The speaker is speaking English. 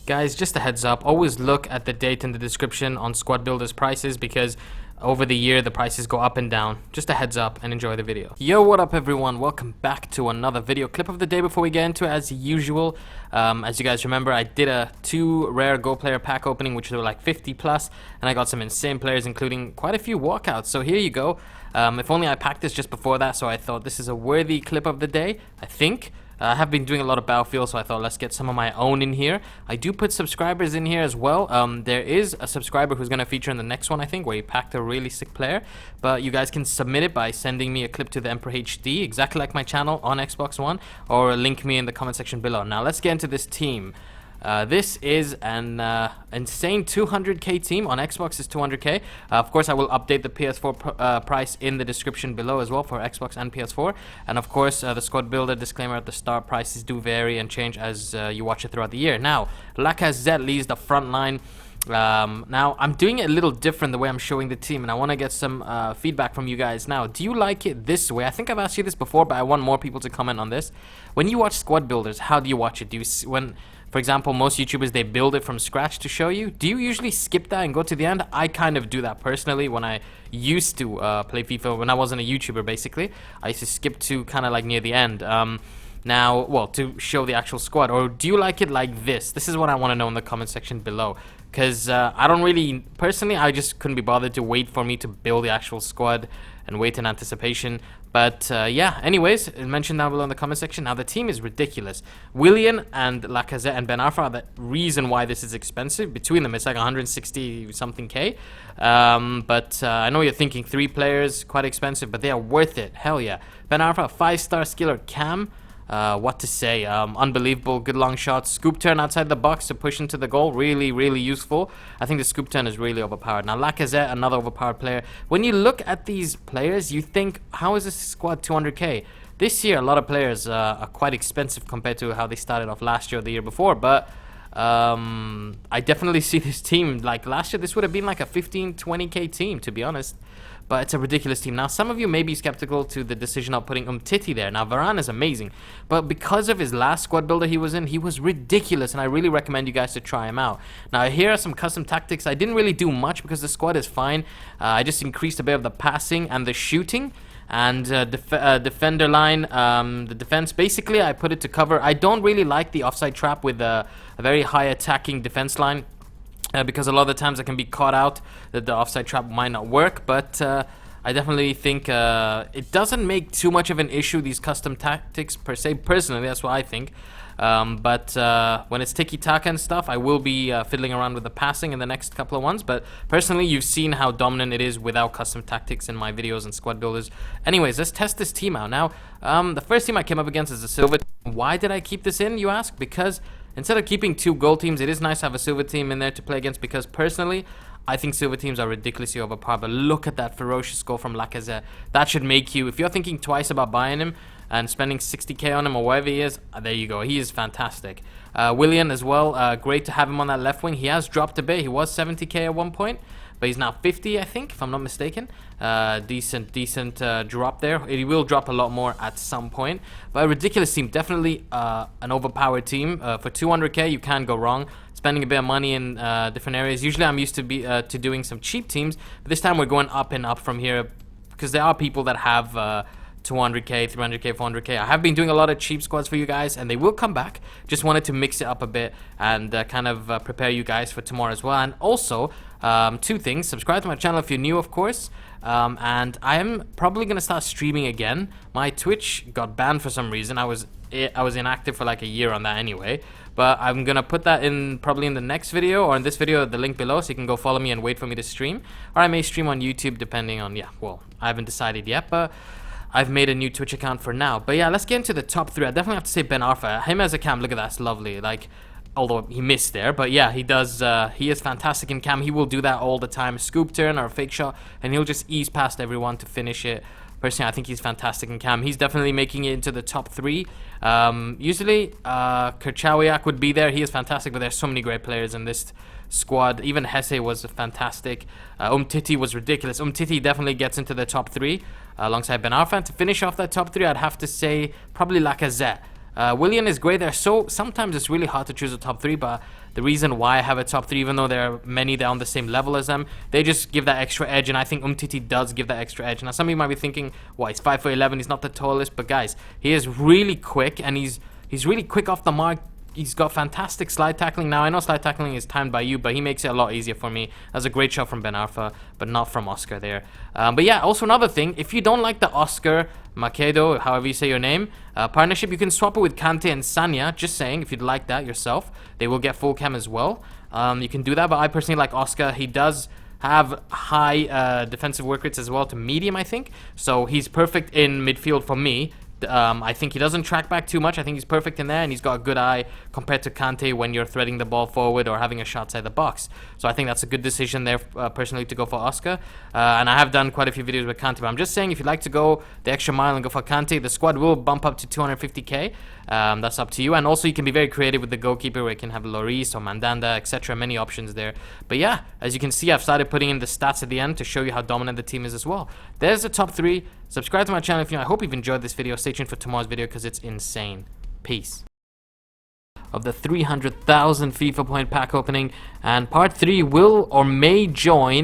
Guys, just a heads up, always look at the date in the description on squad builders prices because over the year the prices go up and down. Just a heads up and enjoy the video. Yo, what up everyone? Welcome back to another video clip of the day. Before we get into it, as usual, as you guys remember, I did a 2 rare Go player pack opening which were like 50 plus, and I got some insane players including quite a few walkouts. So here you go. If only I packed this just before that, so I thought this is a worthy clip of the day, I think. I have been doing a lot of Battlefield, so I thought let's get some of my own in here. I do put subscribers in here as well. There is a subscriber who's going to feature in the next one, I think, where he packed a really sick player. But you guys can submit it by sending me a clip to the Emperor HD, exactly like my channel on Xbox One, or link me in the comment section below. Now let's get into this team. This is an insane 200k team. On Xbox is 200k. Of course, I will update the Ps4 price in the description below as well for Xbox and PS4. And of course, the squad builder disclaimer at the start, prices do vary and change as you watch it throughout the year. Now, Lacazette leads the front line. Now, I'm doing it a little different the way I'm showing the team, and I want to get some feedback from you guys. Now, do you like it this way? I think I've asked you this before, but I want more people to comment on this. When you watch squad builders, how do you watch it? Do you for example, most YouTubers, they build it from scratch to show you. Do you usually skip that and go to the end? I kind of do that personally when I used to play FIFA, when I wasn't a YouTuber, basically. I used to skip to kind of like near the end. Now, well, to show the actual squad. Or do you like it like this? This is what I want to know in the comment section below. Because I don't really, personally, I just couldn't be bothered to wait for me to build the actual squad and wait in anticipation. But yeah, anyways, mention down below in the comment section. Now, the team is ridiculous. Willian and Lacazette and Ben Arfa are the reason why this is expensive. Between them, it's like 160 something K. But I know you're thinking 3 players, quite expensive, but they are worth it. Hell yeah. Ben Arfa, 5-star skiller cam. What to say, unbelievable, good long shots, scoop turn outside the box to push into the goal, really, really useful. I think the scoop turn is really overpowered. Now, Lacazette, another overpowered player. When you look at these players, you think, how is this squad 200k? This year, a lot of players are quite expensive compared to how they started off last year or the year before, but I definitely see this team, like last year, this would have been like a 15-20k team, to be honest. But it's a ridiculous team. Now, some of you may be skeptical to the decision of putting Umtiti there. Now, Varane is amazing. But because of his last squad builder he was in, he was ridiculous. And I really recommend you guys to try him out. Now, here are some custom tactics. I didn't really do much because the squad is fine. I just increased a bit of the passing and the shooting. And defender line, the defense, basically, I put it to cover. I don't really like the offside trap with a very high attacking defense line. Because a lot of the times I can be caught out that the offside trap might not work, but I definitely think it doesn't make too much of an issue, these custom tactics per se. Personally, that's what I think. But when it's tiki-taka and stuff, I will be fiddling around with the passing in the next couple of ones. But personally, you've seen how dominant it is without custom tactics in my videos and squad builders. Anyways, let's test this team out. Now, the first team I came up against is a silver team. Why did I keep this in, you ask? Because instead of keeping 2 gold teams, it is nice to have a silver team in there to play against, because personally, I think silver teams are ridiculously overpowered. But look at that ferocious goal from Lacazette. That should make you, if you're thinking twice about buying him and spending 60k on him or wherever he is, there you go. He is fantastic. Willian as well, great to have him on that left wing. He has dropped a bit. He was 70k at one point, but he's now 50, I think, if I'm not mistaken. Decent drop there. He will drop a lot more at some point. But a ridiculous team. Definitely an overpowered team. For 200k, you can't go wrong. Spending a bit of money in different areas. Usually, I'm used to doing some cheap teams. But this time, we're going up and up from here. Because there are people that have 200k, 300k, 400k. I have been doing a lot of cheap squads for you guys, and they will come back. Just wanted to mix it up a bit and kind of prepare you guys for tomorrow as well. And also, 2 things. Subscribe to my channel if you're new, of course. And I am probably going to start streaming again. My Twitch got banned for some reason. I was inactive for like a year on that anyway. But I'm going to put that in probably in the next video or in this video, the link below, so you can go follow me and wait for me to stream. Or I may stream on YouTube depending on, yeah, well, I haven't decided yet, but I've made a new Twitch account for now. But yeah, let's get into the top 3. I definitely have to say Ben Arfa. Him as a cam, look at that, it's lovely. Like, although he missed there, but yeah, he does. He is fantastic in cam. He will do that all the time, scoop turn or a fake shot, and he'll just ease past everyone to finish it. Personally, I think he's fantastic in cam. He's definitely making it into the top 3. Usually, Kerchawiak would be there. He is fantastic, but there's so many great players in this squad. Even Hesse was fantastic. Umtiti was ridiculous. Umtiti definitely gets into the top 3 alongside Ben Arfa. And to finish off that top 3, I'd have to say probably Lacazette. Willian is great there. So sometimes it's really hard to choose a top 3, but the reason why I have a top 3, even though there are many that are on the same level as them, they just give that extra edge, and I think Umtiti does give that extra edge. Now some of you might be thinking, well, he's 5'11", he's not the tallest, but guys, he is really quick, and he's really quick off the mark. He's got fantastic slide tackling. Now, I know slide tackling is timed by you, but he makes it a lot easier for me. That's a great shot from Ben Arfa, but not from Oscar there. But yeah, also another thing, if you don't like the Oscar Macedo, however you say your name, partnership, you can swap it with Kante and Sanya. Just saying, if you'd like that yourself, they will get full chem as well. You can do that, but I personally like Oscar. He does have high defensive work rates as well, to medium, I think. So he's perfect in midfield for me. I think he doesn't track back too much. I think he's perfect in there, and he's got a good eye compared to Kante when you're threading the ball forward or having a shot outside the box. So I think that's a good decision there, personally, to go for Oscar. And I have done quite a few videos with Kante, but I'm just saying, if you'd like to go the extra mile and go for Kante, the squad will bump up to 250k. That's up to you. And also, you can be very creative with the goalkeeper, where you can have Lloris or Mandanda, etc. Many options there. But yeah, as you can see, I've started putting in the stats at the end to show you how dominant the team is as well. There's the top 3. Subscribe to my channel if you know. I hope you've enjoyed this video. Stay tuned for tomorrow's video because it's insane. Peace. Of the 300,000 FIFA point pack opening, and part 3 will or may join